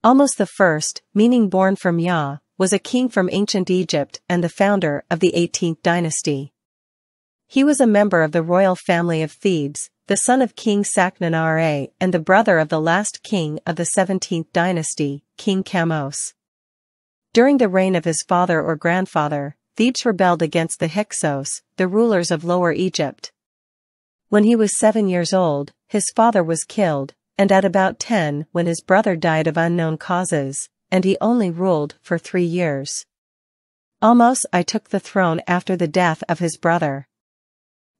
Ahmose I, meaning born from Yah, was a king from ancient Egypt and the founder of the 18th dynasty. He was a member of the royal family of Thebes, the son of King Saknanare and the brother of the last king of the 17th dynasty, King Ahmose. During the reign of his father or grandfather, Thebes rebelled against the Hyksos, the rulers of Lower Egypt. When he was 7 years old, his father was killed, and at about 10 when his brother died of unknown causes, and he only ruled for 3 years. Ahmose I took the throne after the death of his brother.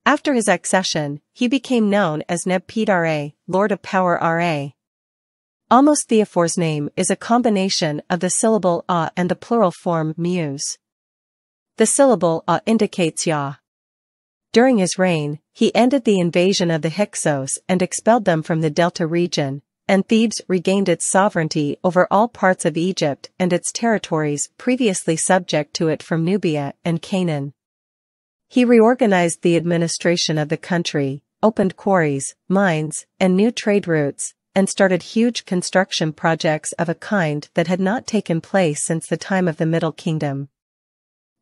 After his accession, he became known as Neb-Ptah-Ra, Lord of Power Ra. Ahmose Theophore's name is a combination of the syllable Ah and the plural form Muse. The syllable Ah indicates Yah. During his reign, he ended the invasion of the Hyksos and expelled them from the Delta region, and Thebes regained its sovereignty over all parts of Egypt and its territories previously subject to it from Nubia and Canaan. He reorganized the administration of the country, opened quarries, mines, and new trade routes, and started huge construction projects of a kind that had not taken place since the time of the Middle Kingdom.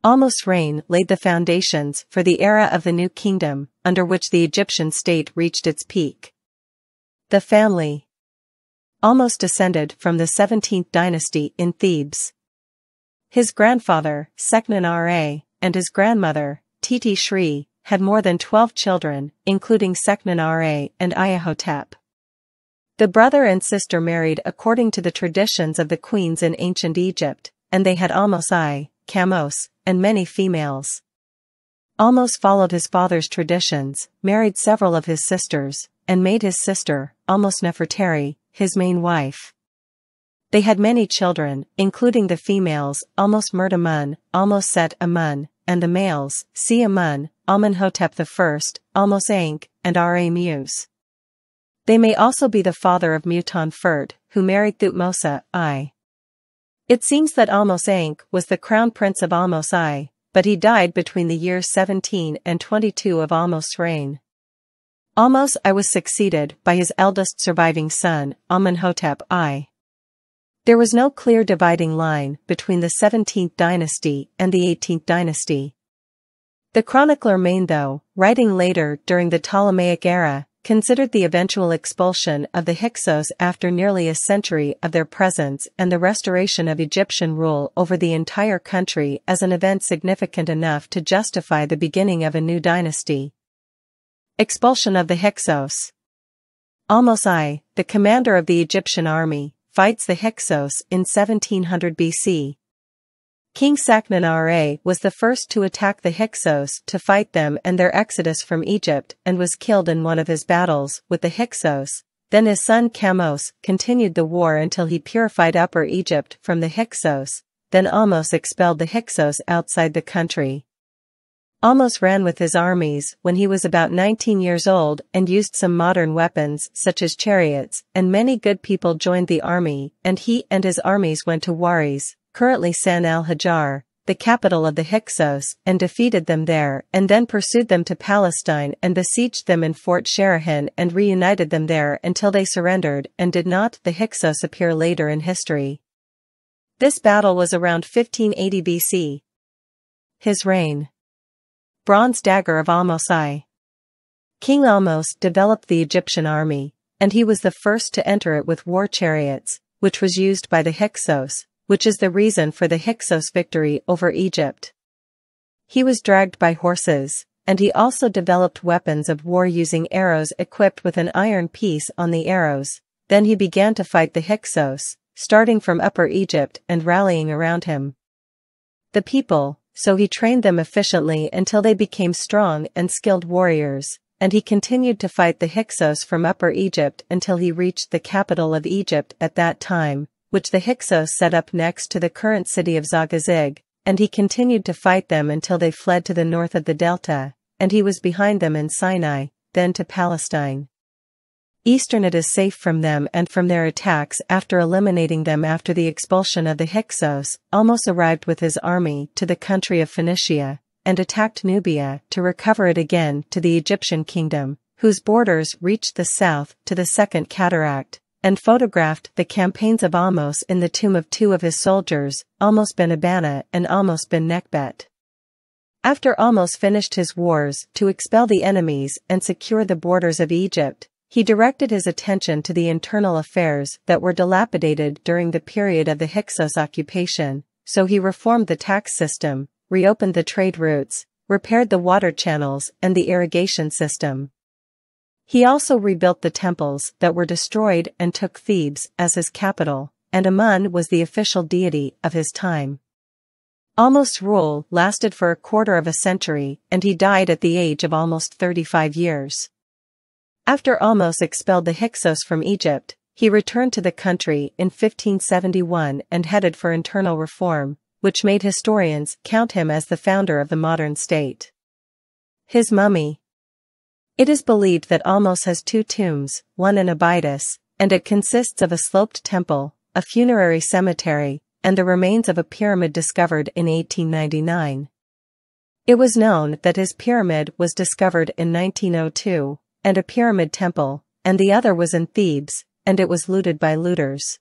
Ahmose's reign laid the foundations for the era of the New Kingdom, under which the Egyptian state reached its peak. The family. Ahmose descended from the 17th dynasty in Thebes. His grandfather, Seknanare, and his grandmother, Titi Shri, had more than 12 children, including Seknanare and Iahotep. The brother and sister married according to the traditions of the queens in ancient Egypt, and they had Ahmose I, Ahmose, and many females. Ahmose followed his father's traditions, married several of his sisters, and made his sister, Ahmose Nefertari, his main wife. They had many children, including the females, Ahmose Murtamun, Ahmose Set Amun, and the males, Si Amun, Amenhotep I, Ahmose Ankh, and Ra Muse. They may also be the father of Mutan Fert, who married Thutmose I. It seems that Ahmose Ankh was the crown prince of Ahmose I, but he died between the years 17 and 22 of Ahmose's reign. Ahmose I was succeeded by his eldest surviving son, Amenhotep I. There was no clear dividing line between the 17th dynasty and the 18th dynasty. The chronicler Manetho, writing later during the Ptolemaic era, considered the eventual expulsion of the Hyksos after nearly a century of their presence and the restoration of Egyptian rule over the entire country as an event significant enough to justify the beginning of a new dynasty. Expulsion of the Hyksos. Ahmose I, the commander of the Egyptian army, fights the Hyksos in 1700 BC. King Saknanare was the first to attack the Hyksos to fight them and their exodus from Egypt and was killed in one of his battles with the Hyksos. Then his son Ahmose continued the war until he purified Upper Egypt from the Hyksos. Then Ahmose expelled the Hyksos outside the country. Ahmose ran with his armies when he was about 19 years old and used some modern weapons such as chariots, and many good people joined the army, and he and his armies went to Waris, currently San al-Hajar, the capital of the Hyksos, and defeated them there, and then pursued them to Palestine and besieged them in Fort Sherahan and reunited them there until they surrendered and did not. The Hyksos appear later in history. This battle was around 1580 BC. His reign. Bronze dagger of Ahmose I. King Ahmose developed the Egyptian army, and he was the first to enter it with war chariots, which was used by the Hyksos, which is the reason for the Hyksos victory over Egypt. He was dragged by horses, and he also developed weapons of war using arrows equipped with an iron piece on the arrows. Then he began to fight the Hyksos, starting from Upper Egypt and rallying around him. The people, so he trained them efficiently until they became strong and skilled warriors, and he continued to fight the Hyksos from Upper Egypt until he reached the capital of Egypt at that time, which the Hyksos set up next to the current city of Zagazig, and he continued to fight them until they fled to the north of the delta, and he was behind them in Sinai, then to Palestine. Eastern it is safe from them and from their attacks. After eliminating them after the expulsion of the Hyksos, Ahmose arrived with his army to the country of Phoenicia, and attacked Nubia to recover it again to the Egyptian kingdom, whose borders reached the south to the Second Cataract, and photographed the campaigns of Ahmose in the tomb of two of his soldiers, Ahmose bin Abana and Ahmose bin Nekbet. After Ahmose finished his wars to expel the enemies and secure the borders of Egypt, he directed his attention to the internal affairs that were dilapidated during the period of the Hyksos occupation, so he reformed the tax system, reopened the trade routes, repaired the water channels and the irrigation system. He also rebuilt the temples that were destroyed and took Thebes as his capital, and Amun was the official deity of his time. Ahmose's rule lasted for a quarter of a century, and he died at the age of almost 35 years. After Ahmose expelled the Hyksos from Egypt, he returned to the country in 1571 and headed for internal reform, which made historians count him as the founder of the modern state. His mummy. It is believed that Ahmose has two tombs, one in Abydos, and it consists of a sloped temple, a funerary cemetery, and the remains of a pyramid discovered in 1899. It was known that his pyramid was discovered in 1902, and a pyramid temple, and the other was in Thebes, and it was looted by looters.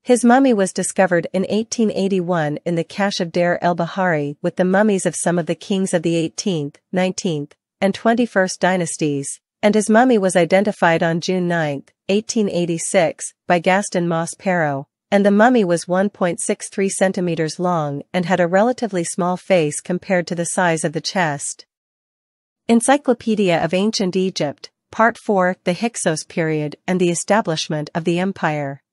His mummy was discovered in 1881 in the cache of Deir el-Bahari with the mummies of some of the kings of the 18th, 19th, and 21st dynasties, and his mummy was identified on June 9, 1886, by Gaston Maspero, and the mummy was 1.63 centimeters long and had a relatively small face compared to the size of the chest. Encyclopedia of Ancient Egypt, Part 4, The Hyksos Period and the Establishment of the Empire.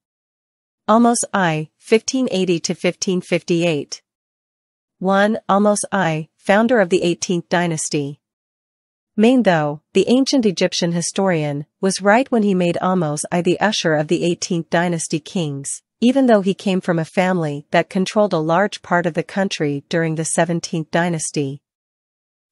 Ahmose I, 1580–1558. 1. Ahmose I, founder of the 18th dynasty. Manetho, the ancient Egyptian historian, was right when he made Ahmose I the usher of the 18th dynasty kings, even though he came from a family that controlled a large part of the country during the 17th dynasty.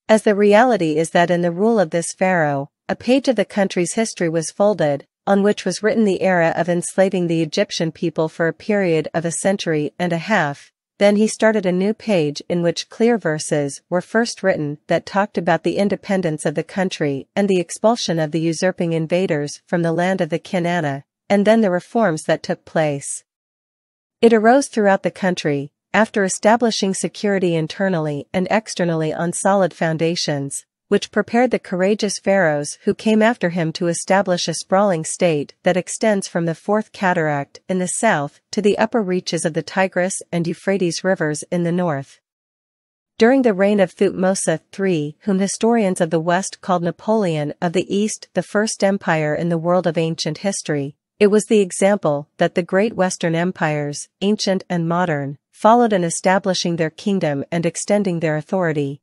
As the reality is that in the rule of this pharaoh, a page of the country's history was folded, on which was written the era of enslaving the Egyptian people for a period of a century and a half. Then he started a new page in which clear verses were first written that talked about the independence of the country and the expulsion of the usurping invaders from the land of the Kanana, and then the reforms that took place. It arose throughout the country, after establishing security internally and externally on solid foundations, which prepared the courageous pharaohs who came after him to establish a sprawling state that extends from the Fourth Cataract in the south to the upper reaches of the Tigris and Euphrates rivers in the north. During the reign of Thutmose III, whom historians of the West called Napoleon of the East, the first empire in the world of ancient history, it was the example that the great Western empires, ancient and modern, followed in establishing their kingdom and extending their authority.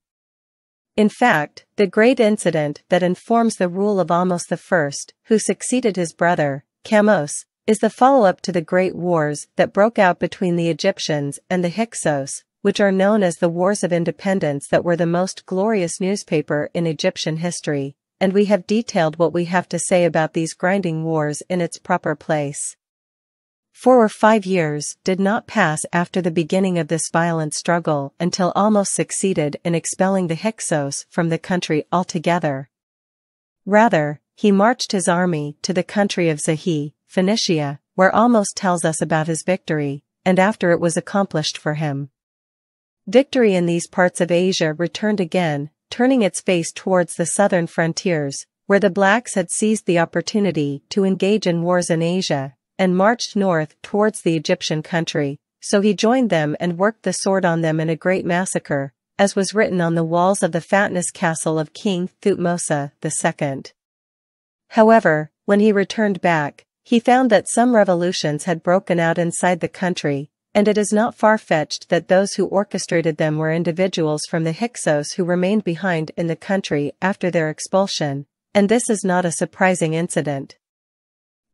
In fact, the great incident that informs the rule of Ahmose I, who succeeded his brother, Kamose, is the follow-up to the great wars that broke out between the Egyptians and the Hyksos, which are known as the Wars of Independence that were the most glorious newspaper in Egyptian history, and we have detailed what we have to say about these grinding wars in its proper place. 4 or 5 years did not pass after the beginning of this violent struggle until Ahmose succeeded in expelling the Hyksos from the country altogether. Rather, he marched his army to the country of Zahi, Phoenicia, where Ahmose tells us about his victory, and after it was accomplished for him. Victory in these parts of Asia returned again, turning its face towards the southern frontiers, where the blacks had seized the opportunity to engage in wars in Asia, and marched north towards the Egyptian country, so he joined them and worked the sword on them in a great massacre, as was written on the walls of the fatness castle of King Thutmose II. However, when he returned back, he found that some revolutions had broken out inside the country, and it is not far-fetched that those who orchestrated them were individuals from the Hyksos who remained behind in the country after their expulsion, and this is not a surprising incident.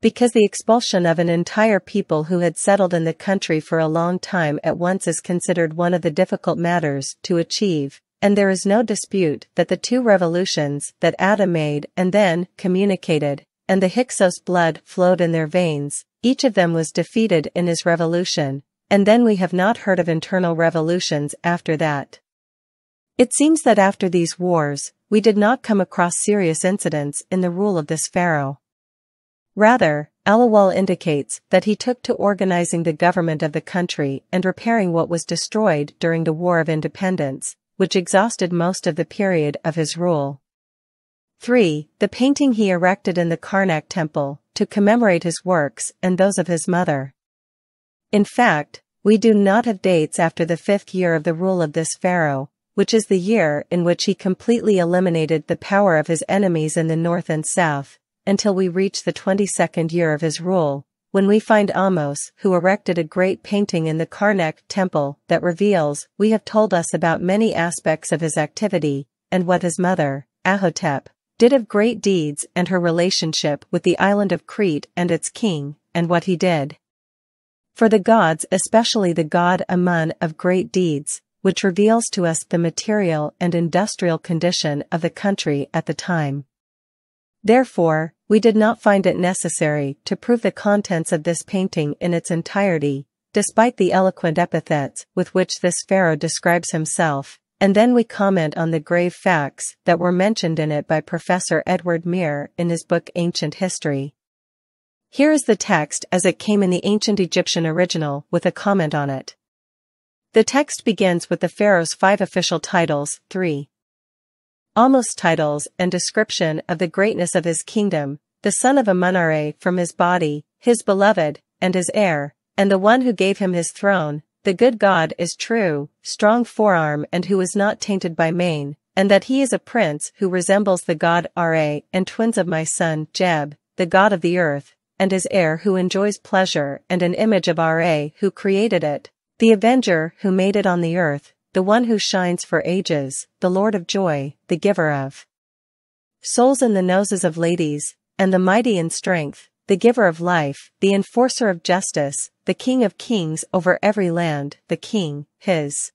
Because the expulsion of an entire people who had settled in the country for a long time at once is considered one of the difficult matters to achieve, and there is no dispute that the two revolutions that Adam made and then communicated, and the Hyksos blood flowed in their veins, each of them was defeated in his revolution, and then we have not heard of internal revolutions after that. It seems that after these wars, we did not come across serious incidents in the rule of this pharaoh. Rather, Alawal indicates that he took to organizing the government of the country and repairing what was destroyed during the War of Independence, which exhausted most of the period of his rule. 3. The painting he erected in the Karnak temple, to commemorate his works and those of his mother. In fact, we do not have dates after the 5th year of the rule of this pharaoh, which is the year in which he completely eliminated the power of his enemies in the north and south, until we reach the 22nd year of his rule, when we find Ahmose, who erected a great painting in the Karnak temple that reveals, we have told us about many aspects of his activity, and what his mother, Ahotep, did of great deeds and her relationship with the island of Crete and its king, and what he did for the gods, especially the god Amun of great deeds, which reveals to us the material and industrial condition of the country at the time. Therefore, we did not find it necessary to prove the contents of this painting in its entirety, despite the eloquent epithets with which this pharaoh describes himself, and then we comment on the grave facts that were mentioned in it by Professor Edward Muir in his book Ancient History. Here is the text as it came in the ancient Egyptian original with a comment on it. The text begins with the pharaoh's 5 official titles, 3. Ahmose titles and description of the greatness of his kingdom, the son of Amun from his body, his beloved, and his heir, and the one who gave him his throne, the good God is true, strong forearm and who is not tainted by main, and that he is a prince who resembles the god Ra and twins of my son Jeb, the god of the earth, and his heir who enjoys pleasure and an image of Ra who created it, the avenger who made it on the earth, the one who shines for ages, the Lord of joy, the giver of souls in the noses of ladies, and the mighty in strength, the giver of life, the enforcer of justice, the king of kings over every land, the king, his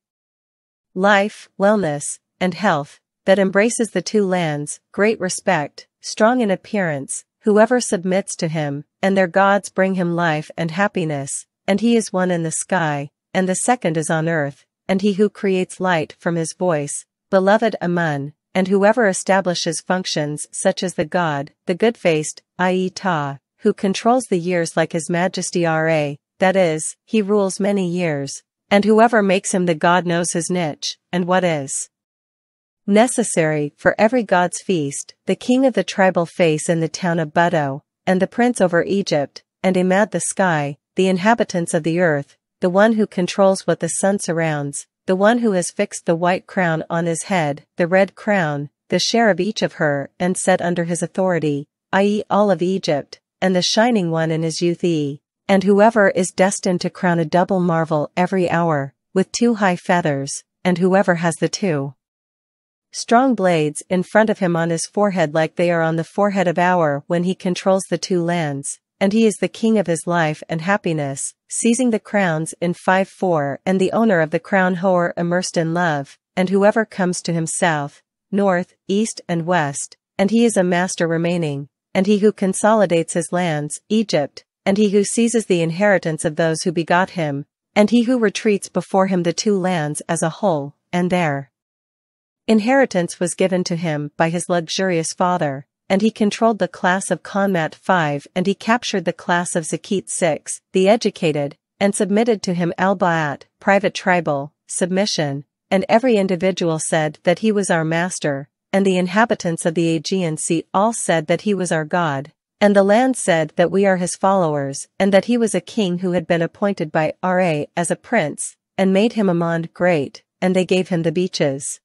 life, wellness, and health, that embraces the 2 lands, great respect, strong in appearance, whoever submits to him, and their gods bring him life and happiness, and he is one in the sky, and the second is on earth, and he who creates light from his voice, beloved Amun, and whoever establishes functions such as the god, the good-faced, i.e. Ta, who controls the years like his majesty Ra, that is, he rules many years, and whoever makes him the god knows his niche, and what is necessary for every god's feast, the king of the tribal face in the town of Buto, and the prince over Egypt, and Imad the sky, the inhabitants of the earth, the one who controls what the sun surrounds, the one who has fixed the white crown on his head, the red crown, the share of each of her, and set under his authority, i.e. all of Egypt, and the shining one in his youth and whoever is destined to crown a double marvel every hour, with 2 high feathers, and whoever has the 2 strong blades in front of him on his forehead like they are on the forehead of Our when he controls the 2 lands, and he is the king of his life and happiness, seizing the crowns in 5-4 and the owner of the crown Hor immersed in love, and whoever comes to him south, north, east and west, and he is a master remaining, and he who consolidates his lands, Egypt, and he who seizes the inheritance of those who begot him, and he who retreats before him the 2 lands as a whole, and their inheritance was given to him by his luxurious father, and he controlled the class of Konmat 5 and he captured the class of Zakit 6, the educated, and submitted to him Al-Ba'at, private tribal, submission, and every individual said that he was our master, and the inhabitants of the Aegean Sea all said that he was our God, and the land said that we are his followers, and that he was a king who had been appointed by Ra as a prince, and made him Amon great, and they gave him the beaches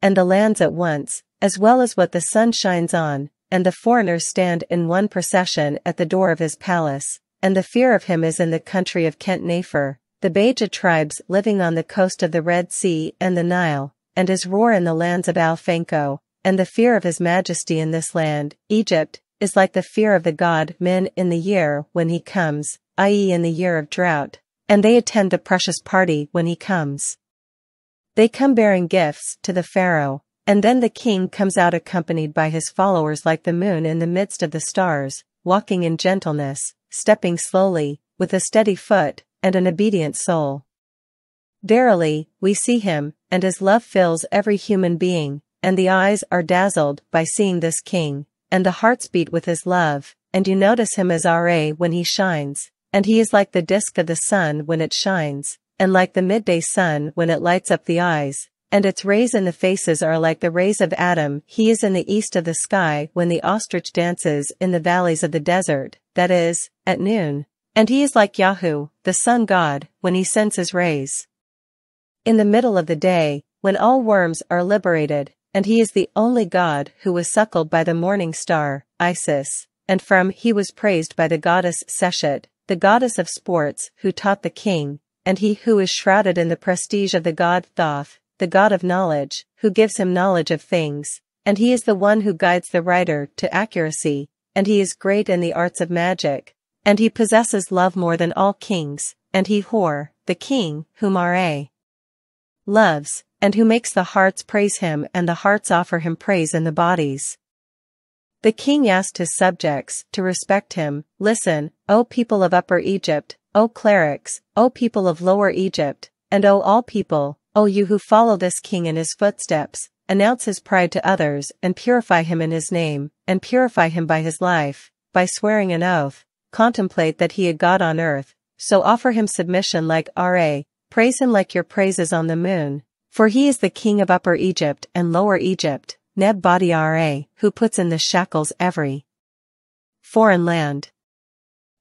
and the lands at once, as well as what the sun shines on, and the foreigners stand in one procession at the door of his palace, and the fear of him is in the country of Kent Nefer, the Beja tribes living on the coast of the Red Sea and the Nile, and his roar in the lands of Alfanko, and the fear of his majesty in this land, Egypt, is like the fear of the god Min in the year when he comes, i.e. in the year of drought, and they attend the precious party when he comes. They come bearing gifts to the pharaoh, And then the king comes out accompanied by his followers like the moon in the midst of the stars, walking in gentleness, stepping slowly, with a steady foot, and an obedient soul. Verily, we see him, and his love fills every human being, and the eyes are dazzled by seeing this king, and the hearts beat with his love, and you notice him as Ra when he shines, and he is like the disk of the sun when it shines, and like the midday sun when it lights up the eyes, and its rays in the faces are like the rays of Adam. He is in the east of the sky when the ostrich dances in the valleys of the desert, that is, at noon, and he is like Yahoo, the sun god, when he sends his rays in the middle of the day, when all worms are liberated, and he is the only god who was suckled by the morning star, Isis, and from he was praised by the goddess Seshet, the goddess of sports, who taught the king, and he who is shrouded in the prestige of the god Thoth, the god of knowledge, who gives him knowledge of things, and he is the one who guides the writer to accuracy, and he is great in the arts of magic, and he possesses love more than all kings, and he Hor, the king, whom Ra loves, and who makes the hearts praise him and the hearts offer him praise in the bodies. The king asked his subjects to respect him. Listen, O people of Upper Egypt, O clerics, O people of Lower Egypt, and O all people, O you who follow this king in his footsteps, announce his pride to others and purify him in his name, and purify him by his life, by swearing an oath, contemplate that he a god on earth, so offer him submission like Ra, praise him like your praises on the moon, for he is the king of Upper Egypt and Lower Egypt, Neb-Badi Ra, who puts in the shackles every foreign land.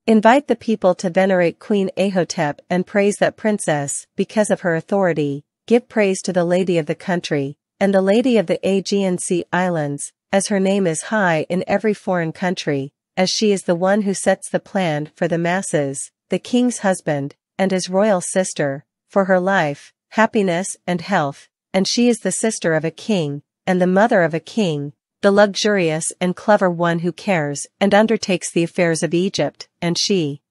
Invite the people to venerate Queen Ahotep and praise that princess, because of her authority. Give praise to the lady of the country, and the lady of the Aegean Sea Islands, as her name is high in every foreign country, as she is the one who sets the plan for the masses, the king's husband, and his royal sister, for her life, happiness and health, and she is the sister of a king, and the mother of a king, the luxurious and clever one who cares and undertakes the affairs of Egypt, and she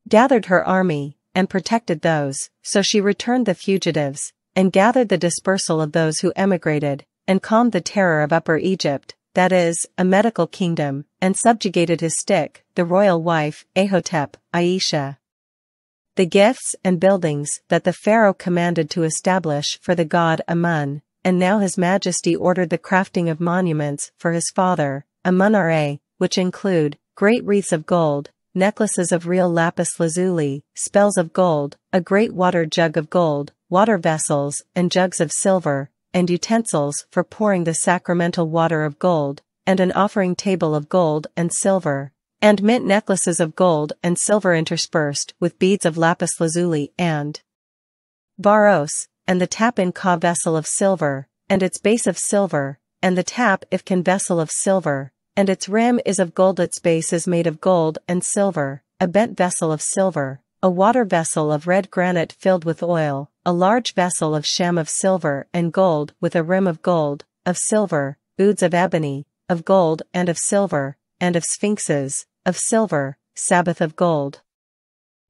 gathered her army, and protected those, so she returned the fugitives, and gathered the dispersal of those who emigrated, and calmed the terror of Upper Egypt, that is, a medical kingdom, and subjugated his stick, the royal wife, Ahotep, Aisha. The gifts and buildings that the pharaoh commanded to establish for the god Amun, and now his majesty ordered the crafting of monuments for his father, Amun-Ra, which include great wreaths of gold, necklaces of real lapis lazuli, spells of gold, a great water jug of gold, water vessels and jugs of silver, and utensils for pouring the sacramental water of gold, and an offering table of gold and silver, and mint necklaces of gold and silver interspersed with beads of lapis lazuli and baros, and the tap-in-ka vessel of silver, and its base of silver, and the tap-if-can vessel of silver, and its rim is of gold. Its base is made of gold and silver, a bent vessel of silver, a water vessel of red granite filled with oil, a large vessel of sham of silver and gold with a rim of gold, of silver, booths of ebony, of gold and of silver, and of sphinxes, of silver, Sabbath of gold.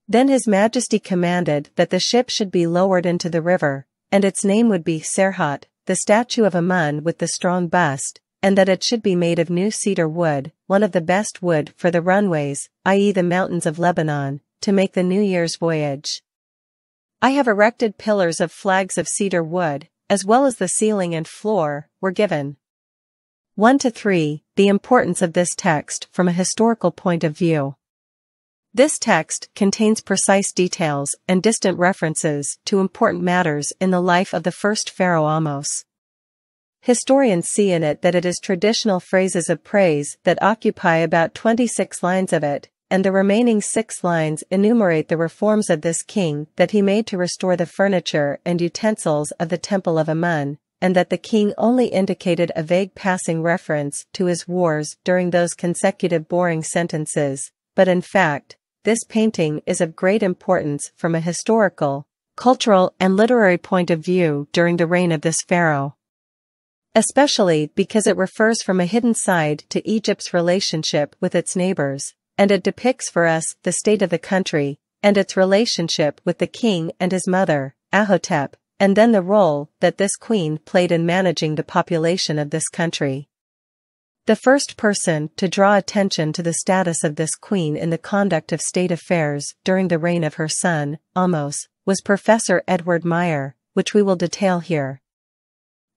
Then his majesty commanded that the ship should be lowered into the river, and its name would be Serhat, the statue of Amun with the strong bust, and that it should be made of new cedar wood, one of the best wood for the runways, i.e. the mountains of Lebanon, to make the New Year's voyage. I have erected pillars of flags of cedar wood, as well as the ceiling and floor, were given. 1-3. The importance of this text from a historical point of view. This text contains precise details and distant references to important matters in the life of the first Pharaoh Ahmose. Historians see in it that it is traditional phrases of praise that occupy about 26 lines of it, and the remaining 6 lines enumerate the reforms of this king that he made to restore the furniture and utensils of the Temple of Amun, and that the king only indicated a vague passing reference to his wars during those consecutive boring sentences, but in fact, this painting is of great importance from a historical, cultural and literary point of view during the reign of this pharaoh. Especially because it refers from a hidden side to Egypt's relationship with its neighbors, and it depicts for us the state of the country, and its relationship with the king and his mother, Ahotep, and then the role that this queen played in managing the population of this country. The first person to draw attention to the status of this queen in the conduct of state affairs during the reign of her son, Ahmose, was Professor Edward Meyer, which we will detail here.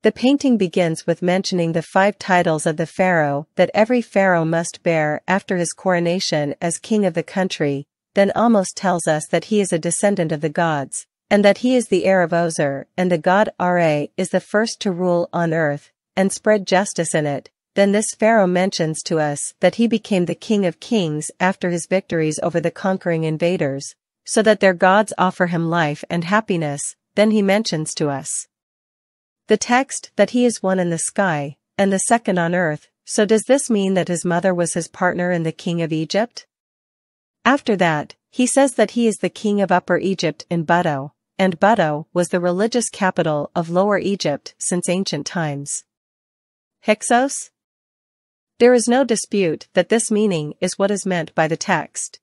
The painting begins with mentioning the 5 titles of the pharaoh that every pharaoh must bear after his coronation as king of the country. Then Ahmose tells us that he is a descendant of the gods, and that he is the heir of Osir, and the god Ra is the first to rule on earth, and spread justice in it. Then this pharaoh mentions to us that he became the king of kings after his victories over the conquering invaders, so that their gods offer him life and happiness. Then he mentions to us the text that he is one in the sky, and the second on earth. So does this mean that his mother was his partner in the king of Egypt? After that, he says that he is the king of Upper Egypt in Buto, and Buto was the religious capital of Lower Egypt since ancient times. Hyksos? There is no dispute that this meaning is what is meant by the text.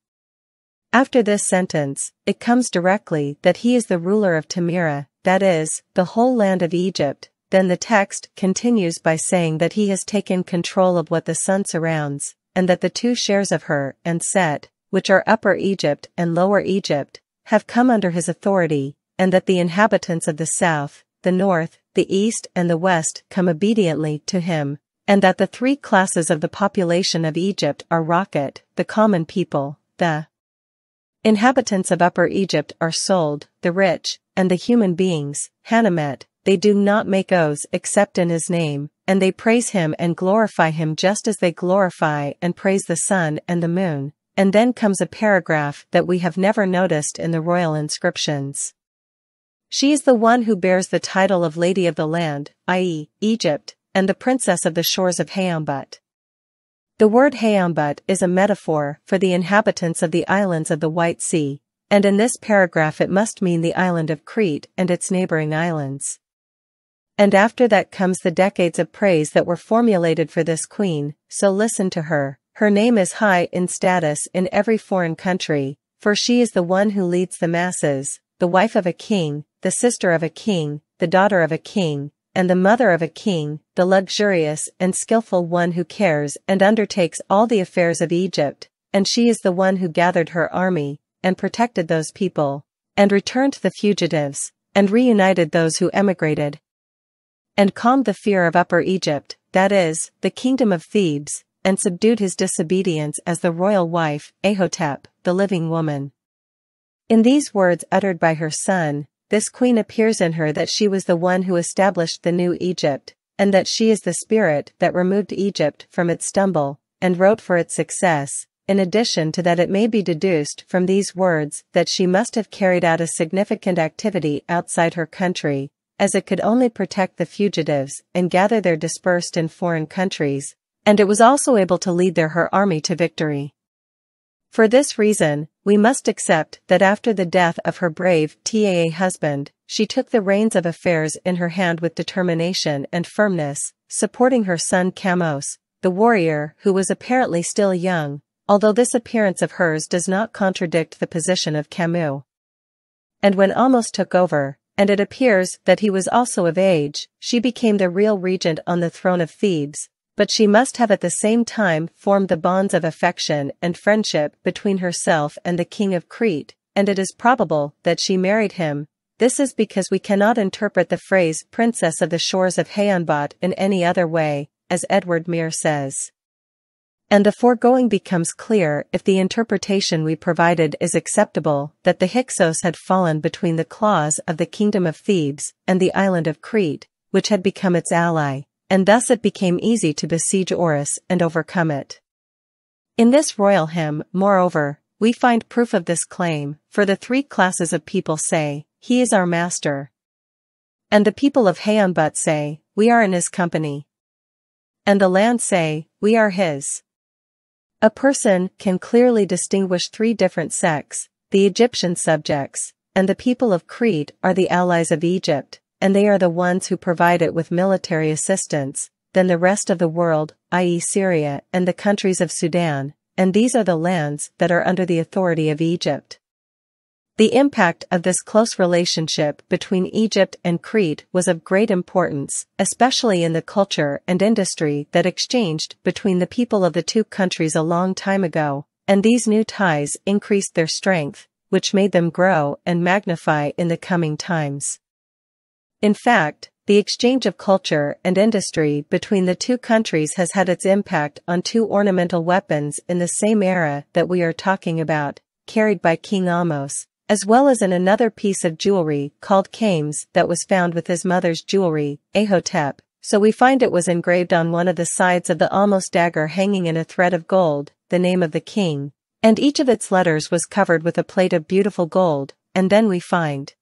After this sentence, it comes directly that he is the ruler of Tamira, that is, the whole land of Egypt. Then the text continues by saying that he has taken control of what the sun surrounds, and that the 2 shares of Her and Set, which are Upper Egypt and Lower Egypt, have come under his authority, and that the inhabitants of the south, the north, the east and the west come obediently to him, and that the 3 classes of the population of Egypt are Rocket, the common people, the inhabitants of Upper Egypt are sold, the rich, and the human beings, Hanamet. They do not make oaths except in his name, and they praise him and glorify him just as they glorify and praise the sun and the moon. And then comes a paragraph that we have never noticed in the royal inscriptions. She is the one who bears the title of Lady of the Land, i.e., Egypt, and the princess of the shores of Hayambut. The word Hayambut is a metaphor for the inhabitants of the islands of the White Sea, and in this paragraph it must mean the island of Crete and its neighboring islands. And after that comes the decades of praise that were formulated for this queen, so listen to her. Her name is high in status in every foreign country, for she is the one who leads the masses, the wife of a king, the sister of a king, the daughter of a king, and the mother of a king, the luxurious and skillful one who cares and undertakes all the affairs of Egypt, and she is the one who gathered her army, and protected those people, and returned the fugitives, and reunited those who emigrated, and calmed the fear of Upper Egypt, that is, the kingdom of Thebes, and subdued his disobedience as the royal wife, Ahotep, the living woman. In these words uttered by her son, this queen appears in her that she was the one who established the new Egypt, and that she is the spirit that removed Egypt from its stumble, and wrote for its success. In addition to that, it may be deduced from these words that she must have carried out a significant activity outside her country, as it could only protect the fugitives and gather their dispersed in foreign countries, and it was also able to lead her army to victory. For this reason, we must accept that after the death of her brave Taa husband, she took the reins of affairs in her hand with determination and firmness, supporting her son Ahmose, the warrior who was apparently still young, although this appearance of hers does not contradict the position of Ahmose. And when Ahmose took over, and it appears that he was also of age, she became the real regent on the throne of Thebes. But she must have at the same time formed the bonds of affection and friendship between herself and the king of Crete, and it is probable that she married him. This is because we cannot interpret the phrase princess of the shores of Hayambut in any other way, as Edward Meyer says. And the foregoing becomes clear if the interpretation we provided is acceptable, that the Hyksos had fallen between the claws of the kingdom of Thebes and the island of Crete, which had become its ally, and thus it became easy to besiege Oris and overcome it. In this royal hymn, moreover, we find proof of this claim, for the 3 classes of people say, "He is our master." And the people of Hayambut say, "We are in his company." And the land say, "We are his." A person can clearly distinguish 3 different sects: the Egyptian subjects, and the people of Crete are the allies of Egypt, and they are the ones who provide it with military assistance, then the rest of the world, i.e. Syria and the countries of Sudan, and these are the lands that are under the authority of Egypt. The impact of this close relationship between Egypt and Crete was of great importance, especially in the culture and industry that exchanged between the people of the two countries a long time ago, and these new ties increased their strength, which made them grow and magnify in the coming times. In fact, the exchange of culture and industry between the two countries has had its impact on two ornamental weapons in the same era that we are talking about, carried by King Ahmose, as well as in another piece of jewelry called Kames that was found with his mother's jewelry, Ahotep. So we find it was engraved on one of the sides of the Ahmose dagger hanging in a thread of gold, the name of the king, and each of its letters was covered with a plate of beautiful gold, and then we find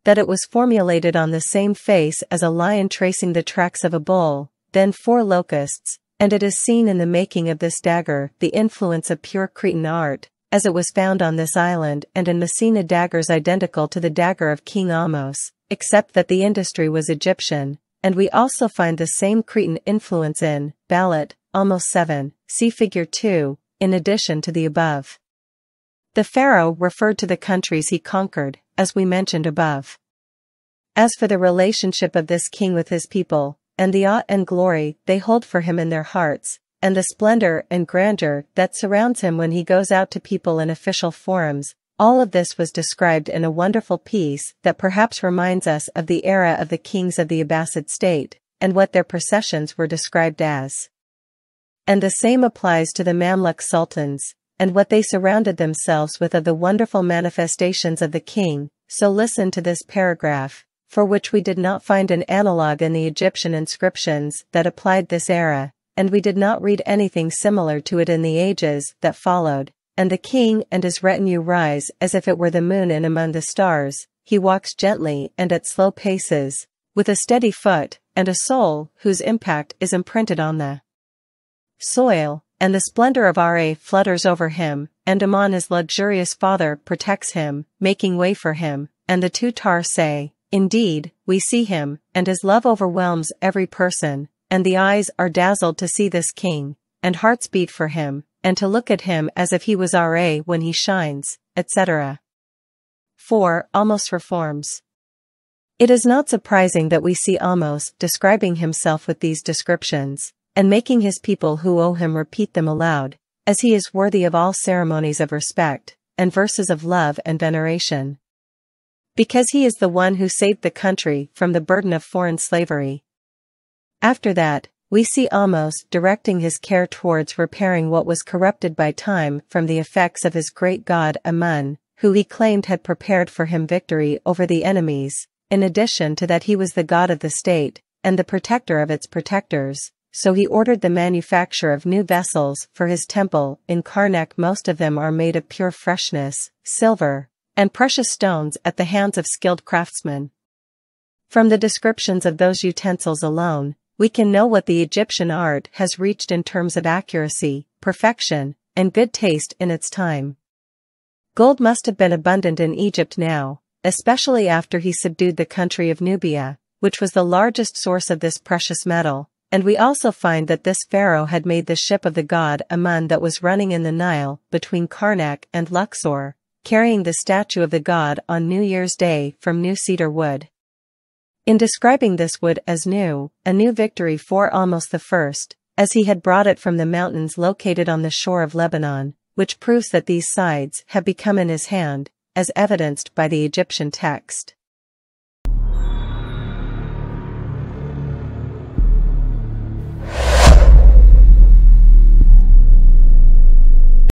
that it was formulated on the same face as a lion tracing the tracks of a bull, then 4 locusts, and it is seen in the making of this dagger the influence of pure Cretan art, as it was found on this island and in Messina daggers identical to the dagger of King Ahmose, except that the industry was Egyptian, and we also find the same Cretan influence in Pharaoh Ahmose I, see figure 2, in addition to the above. The pharaoh referred to the countries he conquered, as we mentioned above. As for the relationship of this king with his people, and the awe and glory they hold for him in their hearts, and the splendor and grandeur that surrounds him when he goes out to people in official forums, all of this was described in a wonderful piece that perhaps reminds us of the era of the kings of the Abbasid state, and what their processions were described as. And the same applies to the Mamluk sultans, and what they surrounded themselves with of the wonderful manifestations of the king. So listen to this paragraph, for which we did not find an analogue in the Egyptian inscriptions that applied this era, and we did not read anything similar to it in the ages that followed. And the king and his retinue rise as if it were the moon in among the stars. He walks gently and at slow paces, with a steady foot, and a soul whose impact is imprinted on the soil, and the splendor of Ra flutters over him, and Amon his luxurious father protects him, making way for him, and the two Tar say, "Indeed, we see him, and his love overwhelms every person, and the eyes are dazzled to see this king, and hearts beat for him, and to look at him as if he was Ra when he shines," etc. 4. Ahmose reforms. It is not surprising that we see Ahmose describing himself with these descriptions, and making his people who owe him repeat them aloud, as he is worthy of all ceremonies of respect, and verses of love and veneration. Because he is the one who saved the country from the burden of foreign slavery. After that, we see Ahmose directing his care towards repairing what was corrupted by time from the effects of his great god Amun, who he claimed had prepared for him victory over the enemies. In addition to that, he was the god of the state, and the protector of its protectors, so he ordered the manufacture of new vessels for his temple in Karnak. Most of them are made of pure freshness, silver, and precious stones at the hands of skilled craftsmen. From the descriptions of those utensils alone, we can know what the Egyptian art has reached in terms of accuracy, perfection, and good taste in its time. Gold must have been abundant in Egypt now, especially after he subdued the country of Nubia, which was the largest source of this precious metal, and we also find that this pharaoh had made the ship of the god Amun that was running in the Nile between Karnak and Luxor, carrying the statue of the god on New Year's Day from new cedar wood. In describing this wood as new, a new victory for Ahmose I, as he had brought it from the mountains located on the shore of Lebanon, which proves that these sides have become in his hand, as evidenced by the Egyptian text.